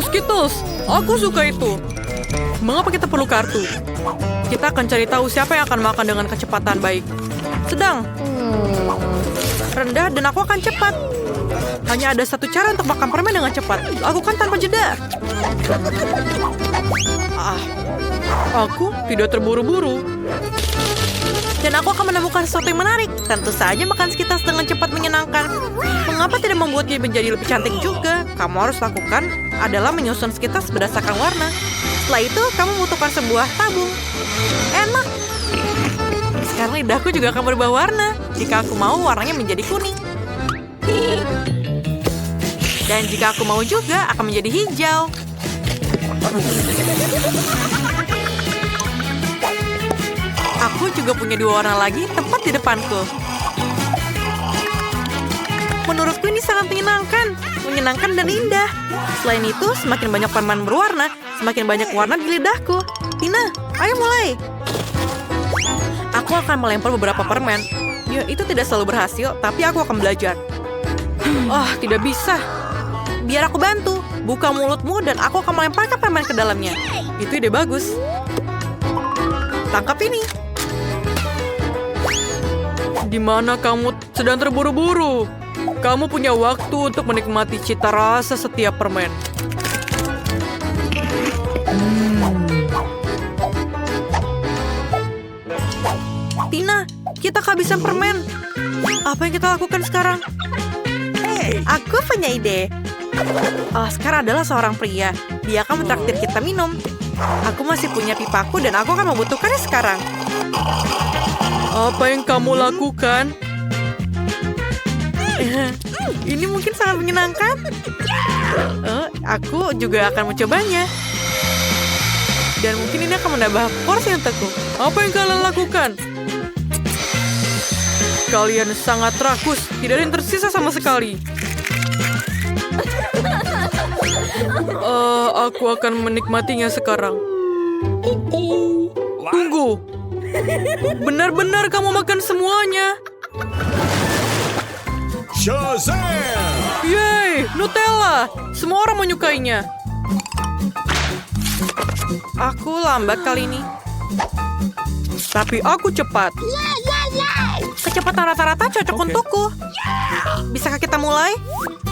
Skittles, aku suka itu. Mengapa kita perlu kartu? Kita akan cari tahu siapa yang akan makan dengan kecepatan baik. Sedang, rendah, dan aku akan cepat. Hanya ada satu cara untuk makan permen dengan cepat. Lakukan tanpa jeda. Aku tidak terburu-buru. Dan aku akan menemukan sesuatu yang menarik. Tentu saja makan Skittles dengan cepat menyenangkan. Mengapa tidak membuatnya menjadi lebih cantik juga? Kamu harus lakukan adalah menyusun Skittles berdasarkan warna. Setelah itu, kamu membutuhkan sebuah tabung. Enak. Sekarang lidahku juga akan berubah warna. Jika aku mau, warnanya menjadi kuning. Dan jika aku mau juga, akan menjadi hijau. Aku juga punya 2 warna lagi tepat di depanku. Menurutku ini sangat menyenangkan dan indah. Selain itu, semakin banyak permen berwarna, semakin banyak warna di lidahku. Tina, ayo mulai. Aku akan melempar beberapa permen. Ya, itu tidak selalu berhasil, tapi aku akan belajar. Tidak bisa. Biar aku bantu. Buka mulutmu dan aku akan melemparkan permen ke dalamnya. Itu ide bagus. Tangkap ini. Di mana kamu sedang terburu-buru? Kamu punya waktu untuk menikmati cita rasa setiap permen. Tina, kita kehabisan permen. Apa yang kita lakukan sekarang? Aku punya ide. Oscar adalah seorang pria. Dia akan mentraktir kita minum. Aku masih punya pipaku dan aku akan membutuhkannya sekarang. Apa yang kamu lakukan? Ini mungkin sangat menyenangkan. Aku juga akan mencobanya. Dan mungkin ini akan menambah porsi untukku. Apa yang kalian lakukan? Kalian sangat rakus. Tidak ada yang tersisa sama sekali. Aku akan menikmatinya sekarang. Tunggu. Benar-benar kamu makan semuanya. Shazam! Yeay, Nutella. Semua orang menyukainya. Aku lambat kali ini. Tapi aku cepat. Kecepatan rata-rata cocok untukku. Bisakah kita mulai?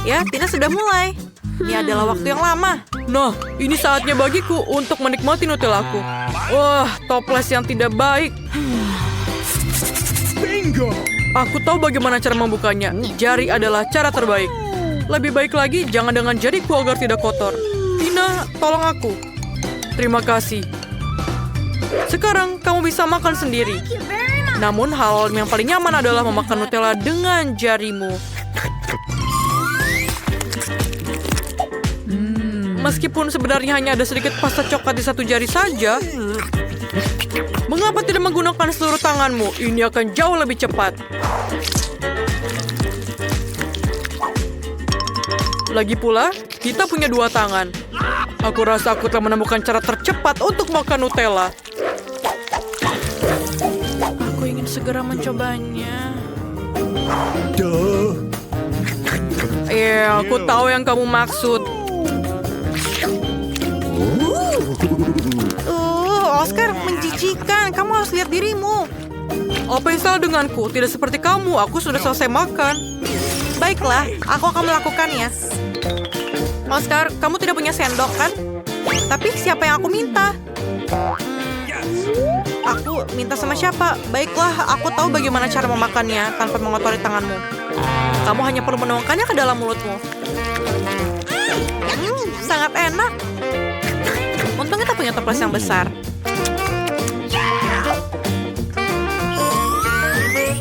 Ya, Tina sudah mulai. Ini adalah waktu yang lama. Nah, ini saatnya bagiku untuk menikmati Nutellaku. Wah, toples yang tidak baik. Bingo! Aku tahu bagaimana cara membukanya. Jari adalah cara terbaik. Lebih baik lagi, jangan dengan jariku agar tidak kotor. Tina, tolong aku. Terima kasih. Sekarang, kamu bisa makan sendiri. Namun, hal yang paling nyaman adalah memakan Nutella dengan jarimu. Meskipun sebenarnya hanya ada sedikit pasta coklat di satu jari saja, mengapa tidak menggunakan seluruh tanganmu? Ini akan jauh lebih cepat. Lagi pula, kita punya 2 tangan. Aku rasa aku telah menemukan cara tercepat untuk makan Nutella. Aku ingin segera mencobanya. Duh. Aku tahu yang kamu maksud. Oscar, menjijikan. Kamu harus lihat dirimu. Apa yang salah denganku? Tidak seperti kamu. Aku sudah selesai makan. Baiklah, aku akan melakukannya. Oscar, kamu tidak punya sendok, kan? Tapi siapa yang aku minta? Aku minta sama siapa? Baiklah, aku tahu bagaimana cara memakannya tanpa mengotori tanganmu. Kamu hanya perlu menuangkannya ke dalam mulutmu. Sangat enak. Untung kita punya toples yang besar.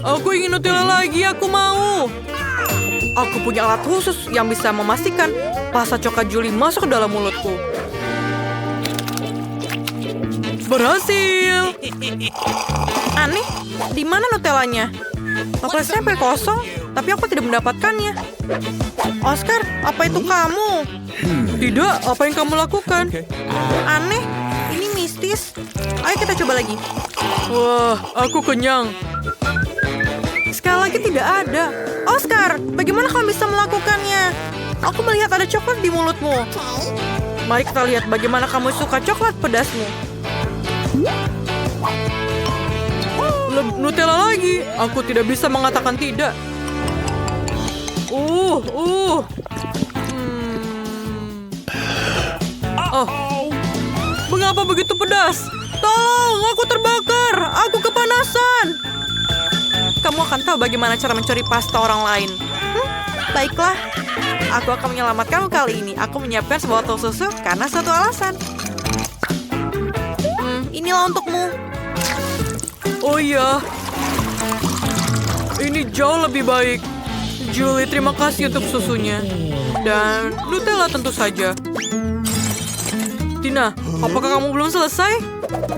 Aku ingin Nutella lagi, aku mau. Aku punya alat khusus yang bisa memastikan pasta coklat Julie masuk ke dalam mulutku. Berhasil. Aneh, di mana Nutellanya? Toplesnya hampir kosong, tapi aku tidak mendapatkannya. Oscar, apa itu kamu? Tidak, apa yang kamu lakukan? Aneh, ini mistis. Ayo kita coba lagi. Wah, aku kenyang. Sekali lagi tidak ada. Oscar, bagaimana kamu bisa melakukannya? Aku melihat ada coklat di mulutmu. Mari kita lihat bagaimana kamu suka coklat pedasmu. Nutella lagi. Aku tidak bisa mengatakan tidak. Oh, mengapa begitu pedas? Tolong, aku terbakar. Aku kepanasan. Kamu akan tahu bagaimana cara mencuri pasta orang lain. Baiklah, aku akan menyelamatkanmu kali ini. Aku menyiapkan sebuah botol susu karena satu alasan. Inilah untukmu. Oh iya, ini jauh lebih baik. Julie, terima kasih untuk susunya. Dan Nutella tentu saja. Tina, apakah kamu belum selesai?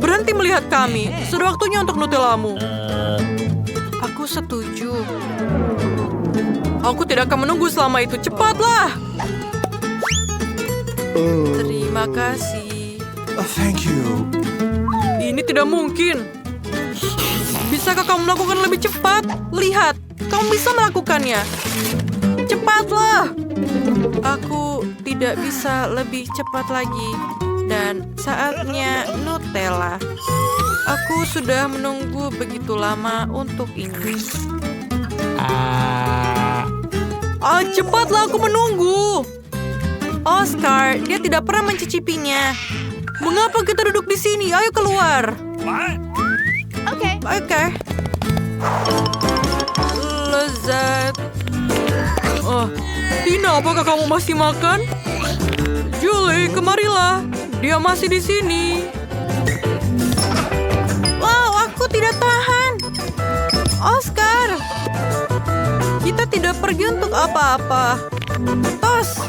Berhenti melihat kami. Sudah waktunya untuk Nutellamu. Aku setuju. Aku tidak akan menunggu selama itu. Cepatlah. Terima kasih. Thank you. Ini tidak mungkin. Bisakah kamu melakukan lebih cepat? Lihat, kamu bisa melakukannya. Cepatlah. Aku tidak bisa lebih cepat lagi. Dan saatnya Nutella. Aku sudah menunggu begitu lama untuk ini. Cepatlah, aku menunggu. Oscar, dia tidak pernah mencicipinya. Mengapa kita duduk di sini? Ayo keluar. Oke. Lezat. Oh, Tina, apakah kamu masih makan? Julie, kemarilah. Dia masih di sini. Wow, aku tidak tahan. Oscar, kita tidak pergi untuk apa-apa. Tos,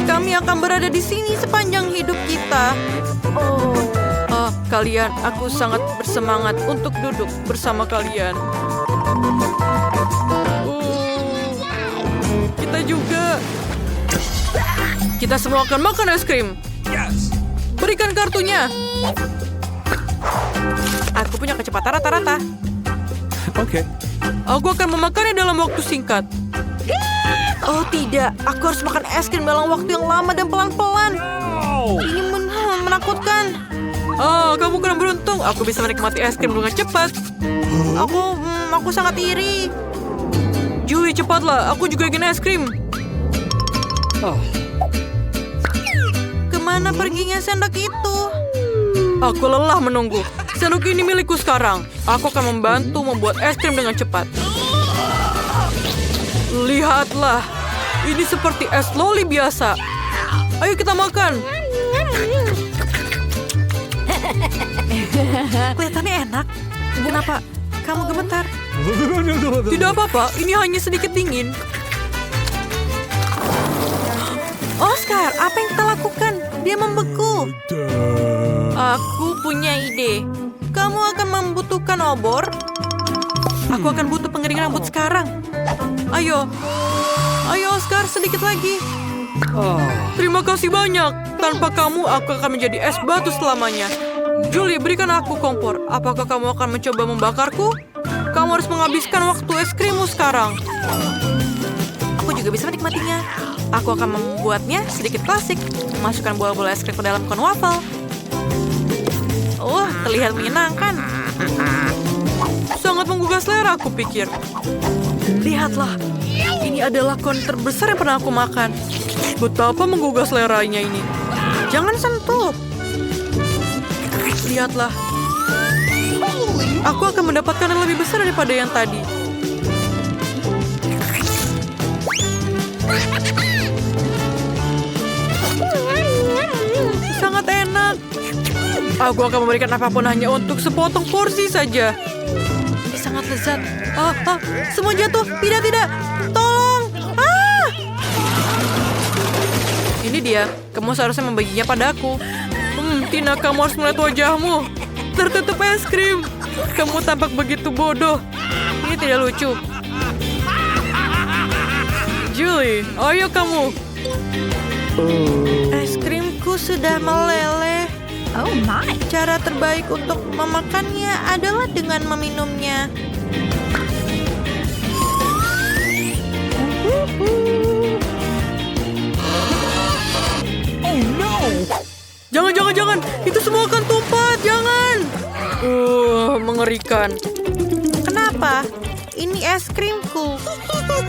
kami akan berada di sini sepanjang hidup kita. Kalian, aku sangat bersemangat untuk duduk bersama kalian. Kita juga. Kita semua akan makan es krim. Berikan kartunya. Aku punya kecepatan rata-rata. Oke. Aku akan memakannya dalam waktu singkat. Oh tidak, aku harus makan es krim dalam waktu yang lama dan pelan-pelan. Ini menakutkan. Kamu kurang beruntung. Aku bisa menikmati es krim dengan cepat. Aku sangat iri. Julie, cepatlah. Aku juga ingin es krim. Kemana perginya sendok itu? Aku lelah menunggu. Sendok ini milikku sekarang. Aku akan membantu membuat es krim dengan cepat. Lihatlah. Ini seperti es loli biasa. Ayo kita makan. Kelihatannya enak. Kenapa kamu gemetar? Tidak apa-apa, ini hanya sedikit dingin. Oscar, apa yang kita lakukan? Dia membeku. Aku punya ide. Kamu akan membutuhkan obor. Aku akan butuh pengering rambut sekarang. Ayo Oscar, sedikit lagi. Terima kasih banyak. Tanpa kamu, aku akan menjadi es batu selamanya. Julie, berikan aku kompor. Apakah kamu akan mencoba membakarku? Kamu harus menghabiskan waktu es krimmu sekarang. Aku juga bisa menikmatinya. Aku akan membuatnya sedikit klasik. Masukkan bola-bola es krim ke dalam kon waffle. Terlihat menyenangkan. Sangat menggugah selera, aku pikir. Lihatlah, ini adalah kon terbesar yang pernah aku makan. Betapa menggugah seleranya ini. Jangan sentuh. Lihatlah. Aku akan mendapatkan yang lebih besar daripada yang tadi. Sangat enak. Aku akan memberikan apapun hanya untuk sepotong porsi saja. Ini sangat lezat. Semua jatuh. Tidak. Tolong. Ini dia. Kamu seharusnya membaginya padaku. Tina, kamu harus melihat wajahmu. Tertutup es krim. Kamu tampak begitu bodoh. Ini tidak lucu. Julie, ayo kamu. Es krimku sudah meleleh. Oh my. Cara terbaik untuk memakannya adalah dengan meminumnya. Oh Jangan. Itu semua akan tumpah. Jangan. Mengerikan. Kenapa? Ini es krimku.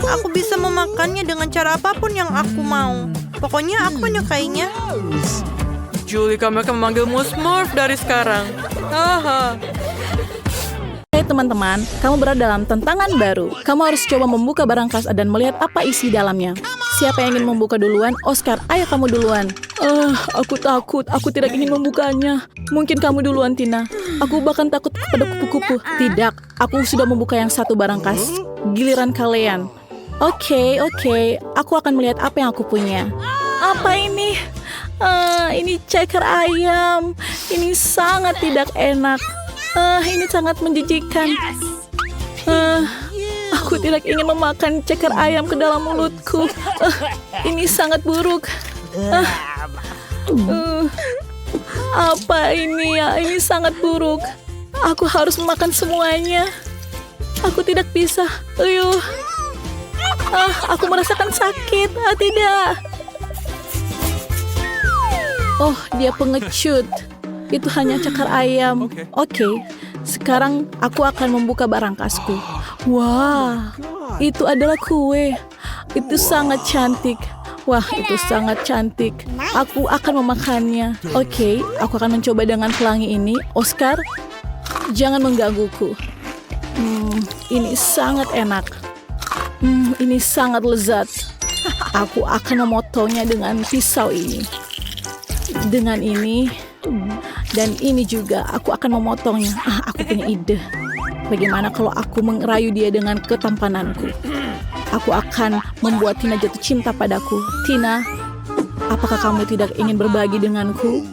Aku bisa memakannya dengan cara apapun yang aku mau. Pokoknya aku menyukainya. Julie, kami akan memanggilmu Smurf dari sekarang. Haha. Hai teman-teman, kamu berada dalam tantangan baru. Kamu harus coba membuka barang kas dan melihat apa isi dalamnya. Siapa yang ingin membuka duluan? Oscar, ayo kamu duluan. Aku takut. Aku tidak ingin membukanya. Mungkin kamu duluan, Tina. Aku bahkan takut pada kupu-kupu. Tidak, aku sudah membuka yang satu barang kas. Giliran kalian. Oke. Aku akan melihat apa yang aku punya. Apa ini? Ini ceker ayam. Ini sangat tidak enak. Ini sangat menjijikan. Aku tidak ingin memakan ceker ayam ke dalam mulutku. Ini sangat buruk. Apa ini ya? Ini sangat buruk. Aku harus makan semuanya. Aku tidak bisa. Aku merasakan sakit. Tidak. Oh, dia pengecut. Itu hanya cakar ayam. Oke, sekarang aku akan membuka barang kasku. Wah, itu adalah kue. Itu sangat cantik. Wah, itu sangat cantik. Aku akan memakannya. Oke, aku akan mencoba dengan pelangi ini. Oscar, jangan menggangguku. Ini sangat enak. Ini sangat lezat. Aku akan memotongnya dengan pisau ini. Dengan ini. Dan ini juga, aku akan memotongnya. Aku punya ide. Bagaimana kalau aku merayu dia dengan ketampananku? Aku akan membuat Tina jatuh cinta padaku. Tina, apakah kamu tidak ingin berbagi denganku?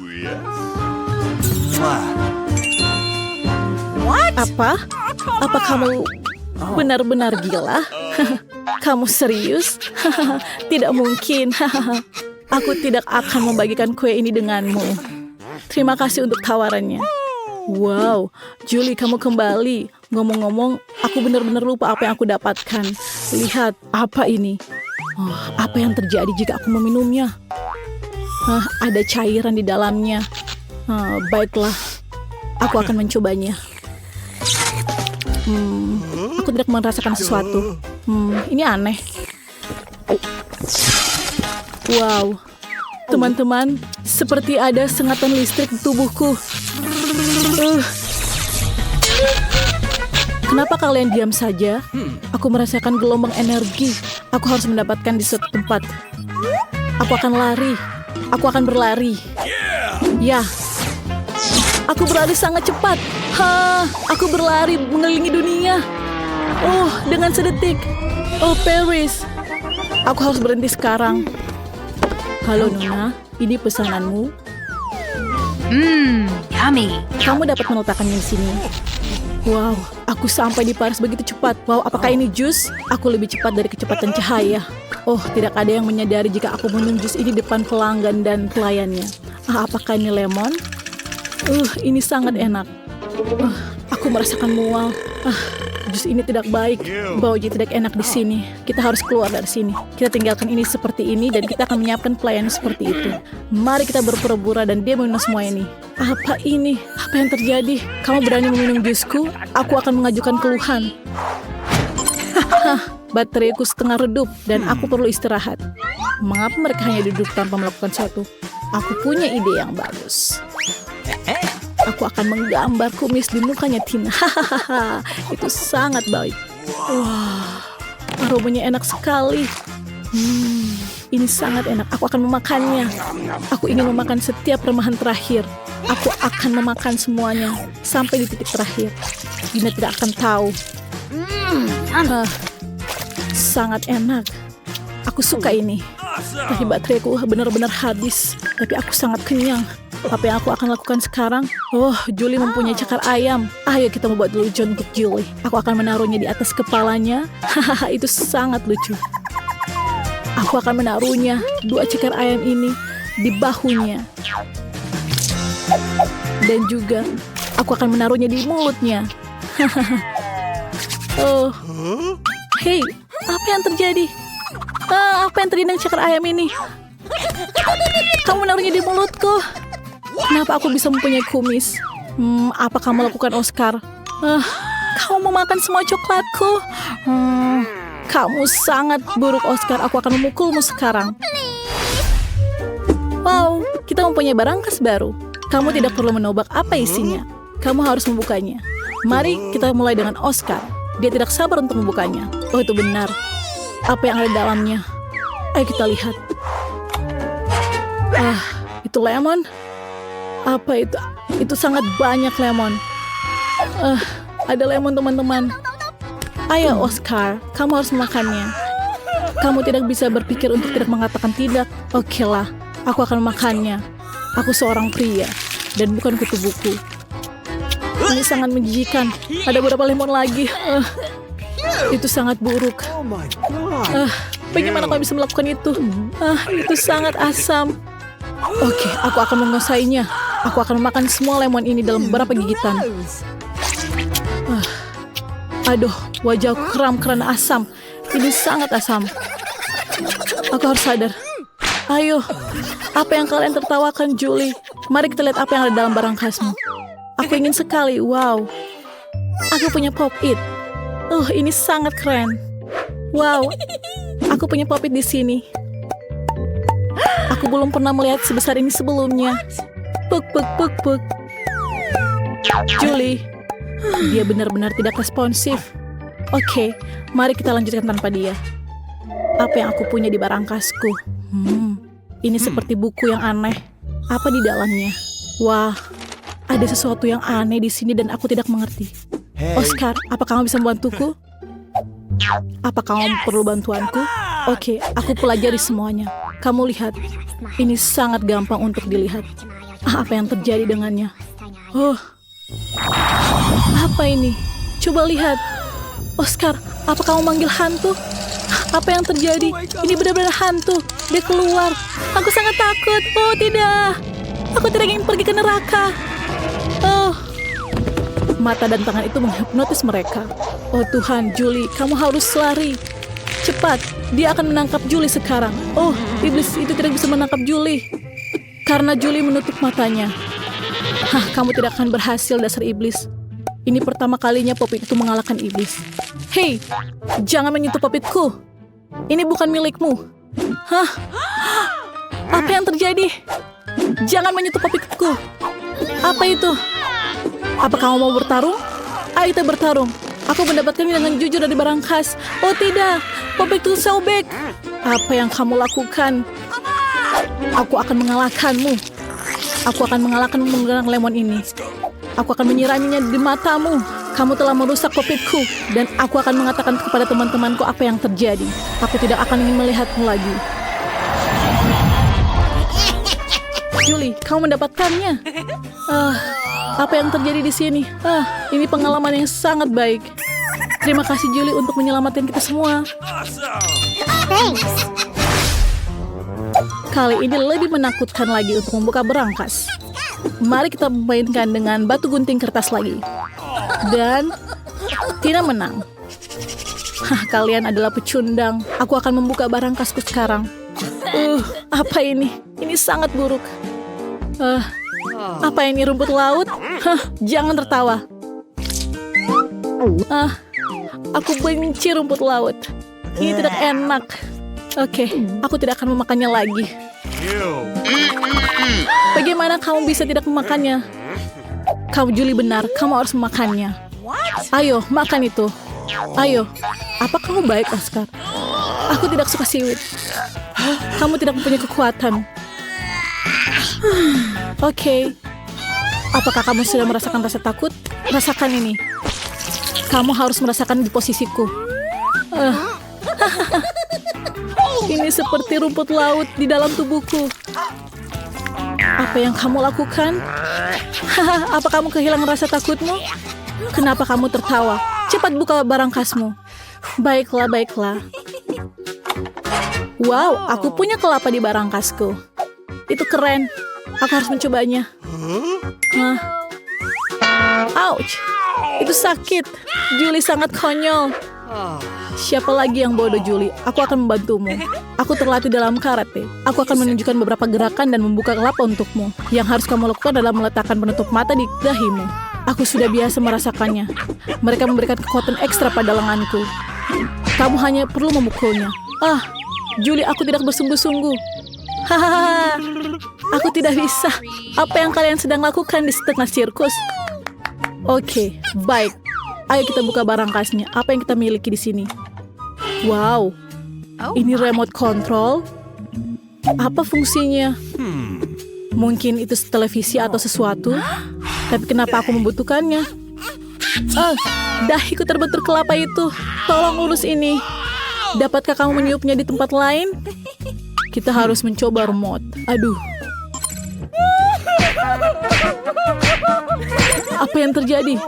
Apa? Apa kamu benar-benar gila? Kamu serius? Tidak mungkin. Aku tidak akan membagikan kue ini denganmu. Terima kasih untuk tawarannya. Wow, Julie, kamu kembali. Ngomong-ngomong, aku benar-benar lupa apa yang aku dapatkan. Lihat, apa ini? Apa yang terjadi jika aku meminumnya? Ada cairan di dalamnya. Baiklah, aku akan mencobanya. Aku tidak merasakan sesuatu. Ini aneh. Wow. Teman-teman, seperti ada sengatan listrik di tubuhku. Kenapa kalian diam saja? Aku merasakan gelombang energi. Aku harus mendapatkan di suatu tempat. Aku akan lari. Aku akan berlari. Ya. Aku berlari sangat cepat. Aku berlari mengelilingi dunia. Dengan sedetik. Paris. Aku harus berhenti sekarang. Halo Nuna, ini pesananmu. Yummy. Kamu dapat meletakkannya di sini. Wow, aku sampai di Paris begitu cepat. Wow, apakah ini jus? Aku lebih cepat dari kecepatan cahaya. Oh, tidak ada yang menyadari jika aku minum jus ini depan pelanggan dan pelayannya. Apakah ini lemon? Ini sangat enak. Aku merasakan mual. Jus ini tidak baik. Baunya tidak enak di sini. Kita harus keluar dari sini. Kita tinggalkan ini seperti ini dan kita akan menyiapkan pelayanan seperti itu. Mari kita berpura-pura dan dia minum semua ini. Apa ini? Apa yang terjadi? Kamu berani meminum jusku? Aku akan mengajukan keluhan. Bateraiku setengah redup dan aku perlu istirahat. Mengapa mereka hanya duduk tanpa melakukan sesuatu? Aku punya ide yang bagus. Aku akan menggambar kumis di mukanya Tina. Itu sangat baik. Wah, aromanya enak sekali. Ini sangat enak. Aku akan memakannya. Aku ingin memakan setiap remahan terakhir. Aku akan memakan semuanya sampai di titik terakhir. Tina tidak akan tahu. Sangat enak. Aku suka ini. Tapi bateraiku benar-benar habis. Tapi aku sangat kenyang. Apa yang aku akan lakukan sekarang? Julie mempunyai cakar ayam. Ayo kita membuat lucu untuk Julie. Aku akan menaruhnya di atas kepalanya. Itu sangat lucu. Aku akan menaruhnya 2 cakar ayam ini di bahunya. Dan juga aku akan menaruhnya di mulutnya. Hei, apa yang terjadi? Apa yang terjadi dengan cakar ayam ini? Kamu menaruhnya di mulutku. Kenapa aku bisa mempunyai kumis? Apa kamu lakukan, Oscar? Kamu memakan semua coklatku. Kamu sangat buruk, Oscar. Aku akan memukulmu sekarang. Wow, kita mempunyai barangkas baru. Kamu tidak perlu menebak apa isinya. Kamu harus membukanya. Mari kita mulai dengan Oscar. Dia tidak sabar untuk membukanya. Oh, itu benar. Apa yang ada di dalamnya? Ayo kita lihat. Itu lemon. Apa itu? Itu sangat banyak lemon. Ada lemon, teman-teman. Ayo, Oscar. Kamu harus memakannya. Kamu tidak bisa berpikir untuk tidak mengatakan tidak. Oke lah, aku akan memakannya. Aku seorang pria dan bukan kutu buku. Ini sangat menjijikan. Ada beberapa lemon lagi. Itu sangat buruk. Oh my god. Bagaimana kamu bisa melakukan itu? Itu sangat asam. Oke, aku akan menguasainya. Aku akan memakan semua lemon ini dalam beberapa gigitan. Aduh, wajahku kram karena asam. Ini sangat asam. Aku harus sadar. Ayo, apa yang kalian tertawakan, Julie? Mari kita lihat apa yang ada dalam barangkasmu. Aku ingin sekali, wow. Aku punya pop-it. Ini sangat keren. Wow, aku punya pop-it di sini. Aku belum pernah melihat sebesar ini sebelumnya. Puk. Julie, dia benar-benar tidak responsif. Oke, mari kita lanjutkan tanpa dia. Apa yang aku punya di barangkasku? Ini seperti buku yang aneh. Apa di dalamnya? Wah, ada sesuatu yang aneh di sini dan aku tidak mengerti. Oscar, apa kamu bisa membantuku? Apa kamu perlu bantuanku? Oke, aku pelajari semuanya. Kamu lihat, ini sangat gampang untuk dilihat. Apa yang terjadi dengannya? Apa ini? Coba lihat. Oscar, apa kamu manggil hantu? Apa yang terjadi? Ini benar-benar hantu. Dia keluar. Aku sangat takut. Oh tidak. Aku tidak ingin pergi ke neraka. Mata dan tangan itu menghipnotis mereka. Oh Tuhan, Julie, kamu harus lari. Cepat, dia akan menangkap Julie sekarang. Oh, iblis itu tidak bisa menangkap Julie. Karena Julie menutup matanya. Kamu tidak akan berhasil, dasar iblis. Ini pertama kalinya Popit itu mengalahkan iblis. Hei, jangan menyentuh Popitku. Ini bukan milikmu. Apa yang terjadi? Jangan menyentuh Popitku. Apa itu? Apa kamu mau bertarung? Ayo kita bertarung. Aku mendapatkannya dengan jujur dari barang khas. Oh tidak, Popitku sobek. Apa yang kamu lakukan? Aku akan mengalahkanmu. Aku akan mengalahkanmu menggunakan lemon ini. Aku akan menyiraminya di matamu. Kamu telah merusak Popitku. Dan aku akan mengatakan kepada teman-temanku apa yang terjadi. Aku tidak akan ingin melihatmu lagi. Julie, kamu mendapatkannya. Apa yang terjadi di sini? Ini pengalaman yang sangat baik. Terima kasih Julie untuk menyelamatkan kita semua. Kali ini lebih menakutkan lagi untuk membuka berangkas. Mari kita mainkan dengan batu gunting kertas lagi. Dan Tina menang. Kalian adalah pecundang. Aku akan membuka barangkasku sekarang. Apa ini? Ini sangat buruk. Apa ini, rumput laut? Jangan tertawa. Aku benci rumput laut. Ini tidak enak. Oke, aku tidak akan memakannya lagi. Bagaimana kamu bisa tidak memakannya? Kamu Julie benar, kamu harus memakannya. Ayo, makan itu. Ayo, apa kamu baik, Oscar? Aku tidak suka siwit. Kamu tidak mempunyai kekuatan. Oke. Apakah kamu sudah merasakan rasa takut? Rasakan ini. Kamu harus merasakan di posisiku. Ini seperti rumput laut di dalam tubuhku. Apa yang kamu lakukan? Apa kamu kehilangan rasa takutmu? Kenapa kamu tertawa? Cepat buka barangkasmu. Baiklah. Wow, aku punya kelapa di barangkasku. Itu keren. Aku harus mencobanya. Ouch, itu sakit. Julie sangat konyol. Siapa lagi yang bodoh, Julie? Aku akan membantumu. Aku terlatih dalam karate. Aku akan menunjukkan beberapa gerakan dan membuka kelapa untukmu. Yang harus kamu lakukan adalah meletakkan penutup mata di dahimu. Aku sudah biasa merasakannya. Mereka memberikan kekuatan ekstra pada lenganku. Kamu hanya perlu memukulnya. Ah, Julie, aku tidak bersungguh-sungguh. Hahaha, aku tidak bisa. Apa yang kalian sedang lakukan di setengah sirkus? Oke, baik. Ayo kita buka barangkasnya. Apa yang kita miliki di sini? Wow, ini remote control. Apa fungsinya? Mungkin itu televisi atau sesuatu. Tapi kenapa aku membutuhkannya? Dahiku terbentur kelapa itu. Tolong urus ini. Dapatkah kamu meniupnya di tempat lain? Kita harus mencoba remote. Aduh. Apa yang terjadi?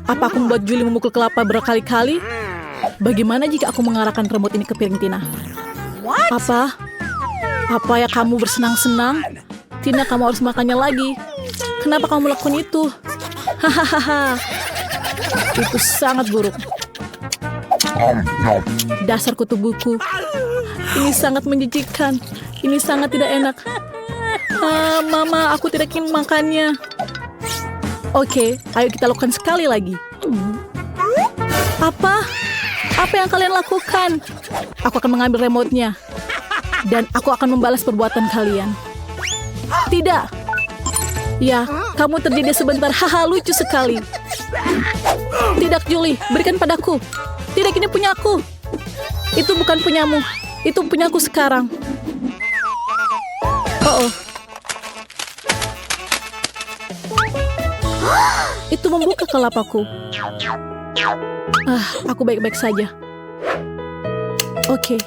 Apa aku membuat Julie memukul kelapa berkali-kali? Bagaimana jika aku mengarahkan remote ini ke piring Tina? Apa? Apa ya kamu bersenang-senang? Tina, kamu harus makannya lagi. Kenapa kamu melakukan itu? Hahaha. Itu sangat buruk. Dasar kutu buku. Ini sangat menjijikkan. Ini sangat tidak enak. Mama, aku tidak ingin makannya. Oke, ayo kita lakukan sekali lagi. Apa? Apa yang kalian lakukan? Aku akan mengambil remote-nya. Dan aku akan membalas perbuatan kalian. Tidak. Ya, kamu terjadi sebentar. Haha, lucu sekali. Tidak, Julie. Berikan padaku. Tidak, ini punya aku. Itu bukan punyamu. Itu punyaku sekarang. Oh. Itu membuka kelapaku. Aku baik-baik saja. Oke.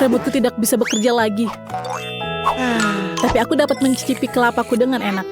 Remoteku tidak bisa bekerja lagi. Tapi aku dapat mencicipi kelapaku dengan enak.